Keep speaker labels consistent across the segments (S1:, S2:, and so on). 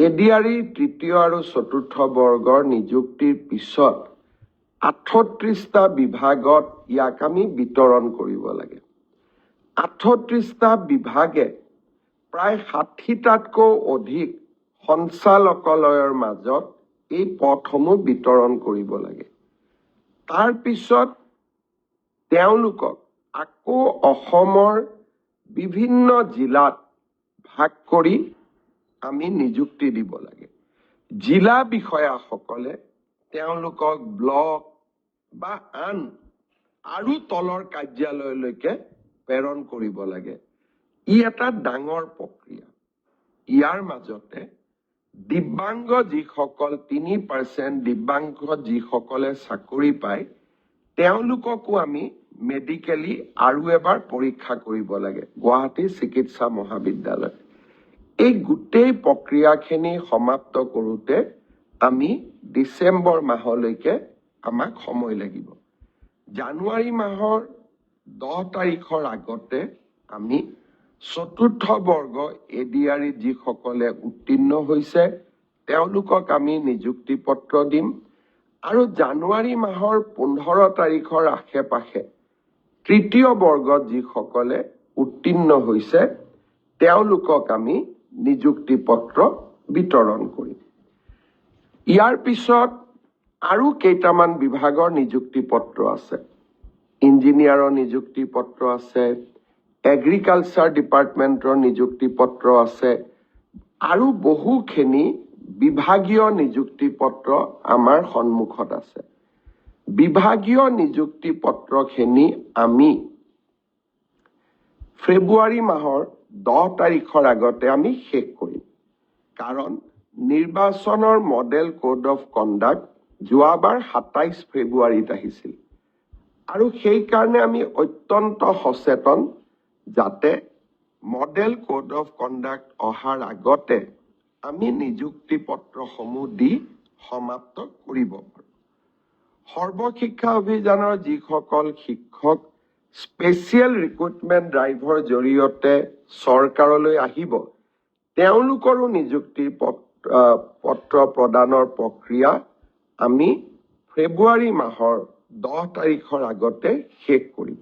S1: ADRE তৃতীয় আৰু চতুৰ্থ বৰ্গৰ নিযুক্তিৰ পিছত 38টা বিভাগত ইয়াক আমি বিতৰণ কৰিব লাগে। 38টা বিভাগে প্ৰায় 60টাতকৈ অধিক সঞ্চালকালয়ৰ মাজত এই পদসমূহ বিতৰণ কৰিব লাগে। তাৰ পিছত তেওঁলোকক আকৌ অসমৰ বিভিন্ন জিলাত ভাগ কৰি আমি নিযুক্তি দিব লাগে। জিলা বিষয়াসকলে তেওঁলোকক ব্লক বা আন আৰু তলৰ কাৰ্যালয়লৈকে প্ৰেৰণ কৰিব লাগে। ই এটা ডাঙৰ প্ৰক্ৰিয়া। ইয়াৰ মাজতে দিব্যাংগ যিসকল 3% দিব্যাংগ যিসকলে চাকৰি পায় তেওঁলোককো আমি মেডিকেলি আৰু এবাৰ পৰীক্ষা কৰিব লাগে গুৱাহাটী চিকিৎসা মহাবিদ্যালয়। এই গোটেই প্ৰক্ৰিয়াখিনি সমাপ্ত কৰোঁতে আমি ডিচেম্বৰ মাহলৈকে আমাক সময় লাগিব। জানুৱাৰী মাহৰ 10 তাৰিখৰ আগতে আমি চতুৰ্থ বৰ্গ এডিআৰই যিসকলে উত্তীৰ্ণ হৈছে তেওঁলোকক আমি নিযুক্তি পত্ৰ দিম আৰু জানুৱাৰী মাহৰ 15 তাৰিখৰ আশে-পাশে তৃতীয় বৰ্গত যিসকলে উত্তীৰ্ণ হৈছে তেওঁলোকক আমি নিযুক্তি পত্ৰ বিতৰণ কৰিম। ইয়াৰ পিছত আৰু কেইটামান বিভাগৰ নিযুক্তি পত্ৰ আছে। ইঞ্জিনিয়াৰৰ নিযুক্তি পত্ৰ আছে, এগ্ৰিকালচাৰ ডিপাৰ্টমেণ্টৰ নিযুক্তি পত্ৰ আছে আৰু বহুখিনি বিভাগীয় নিযুক্তি পত্ৰ আমাৰ সন্মুখত আছে। বিভাগীয় নিযুক্তি পত্ৰখিনি আমি ফেব্ৰুৱাৰী মাহৰ 10 তাৰিখৰ আগতে আমি শেষ কৰিম। কাৰণ নিৰ্বাচনৰ মডেল কোড অফ কণ্ডাক্ট যোৱাবাৰ 27 ফেব্ৰুৱাৰীত আহিছিল আৰু সেইকাৰণে আমি অত্যন্ত সচেতন যাতে মডেল কোড অফ কণ্ডাক্ট অহাৰ আগতে আমি নিযুক্তি পত্ৰসমূহ দি সমাপ্ত কৰিব পাৰোঁ। সৰ্বশিক্ষা অভিযানৰ যিসকল শিক্ষক স্পেচিয়েল ৰিক্ৰুটমেণ্ট ড্ৰাইভৰ জৰিয়তে চৰকাৰলৈ আহিব তেওঁলোকৰো নিযুক্তি পত্ৰ প্ৰদানৰ প্ৰক্ৰিয়া আমি ফেব্ৰুৱাৰী মাহৰ 10 তাৰিখৰ আগতে শেষ কৰিম।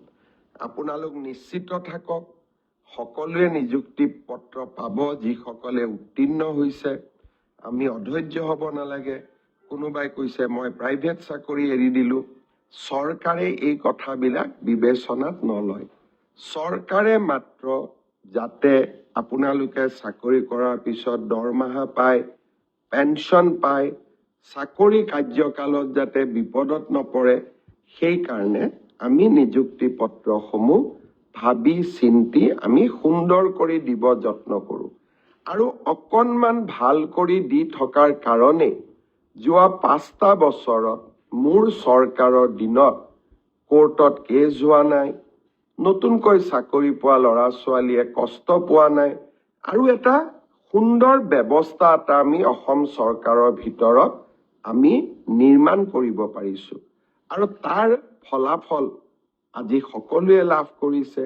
S1: আপোনালোক নিশ্চিত থাকক, সকলোৱে নিযুক্তি পত্ৰ পাব যিসকলে উত্তীৰ্ণ হৈছে। আমি অধৈৰ্য হ'ব নালাগে। কোনোবাই কৈছে মই প্ৰাইভেট চাকৰি এৰি দিলোঁ। চৰকাৰে এই কথাবিলাক বিবেচনাত নলয়। চৰকাৰে মাত্ৰ যাতে আপোনালোকে চাকৰি কৰাৰ পিছত দৰমহা পায়, পেঞ্চন পায়, চাকৰি কাৰ্যকালত যাতে বিপদত নপৰে সেইকাৰণে আমি নিযুক্তি পত্ৰসমূহ ভাবি চিন্তি আমি সুন্দৰ কৰি দিব যত্ন কৰোঁ আৰু অকণমান ভাল কৰি দি থকাৰ কাৰণে যোৱা 5টা বছৰত মোৰ চৰকাৰৰ দিনত কোৰ্টত কেছ হোৱা নাই, নতুনকৈ চাকৰি পোৱা ল'ৰা ছোৱালীয়ে কষ্ট পোৱা নাই আৰু এটা সুন্দৰ ব্যৱস্থা এটা আমি অসম চৰকাৰৰ ভিতৰত আমি নিৰ্মাণ কৰিব পাৰিছোঁ আৰু তাৰ ফলাফল আজি সকলোৱে লাভ কৰিছে।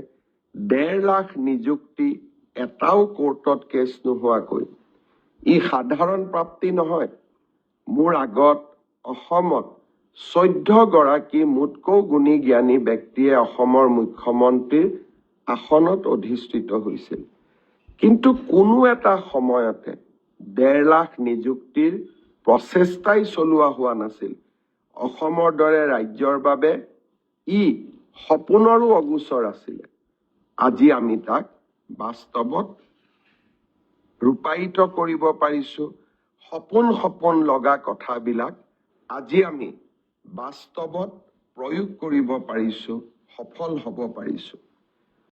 S1: 1.5 লাখ নিযুক্তি এটাও কোৰ্টত কেছ নোহোৱাকৈ। ই সাধাৰণ প্ৰাপ্তি নহয়। মোৰ আগত অসমত 14 গৰাকী মোতকৈ গুণী জ্ঞানী ব্যক্তিয়ে অসমৰ মুখ্যমন্ত্ৰীৰ আসনত অধিষ্ঠিত হৈছিল, কিন্তু কোনো এটা সময়তে 1.5 লাখ নিযুক্তিৰ প্ৰচেষ্টাই চলোৱা হোৱা নাছিল। অসমৰ দৰে ৰাজ্যৰ বাবে ই সপোনৰো অগোচৰ আছিলে। আজি আমি তাক বাস্তৱত ৰূপায়িত কৰিব পাৰিছোঁ। সপোন লগা কথাবিলাক আজি আমি বাস্তৱত প্ৰয়োগ কৰিব পাৰিছোঁ, সফল হ'ব পাৰিছোঁ।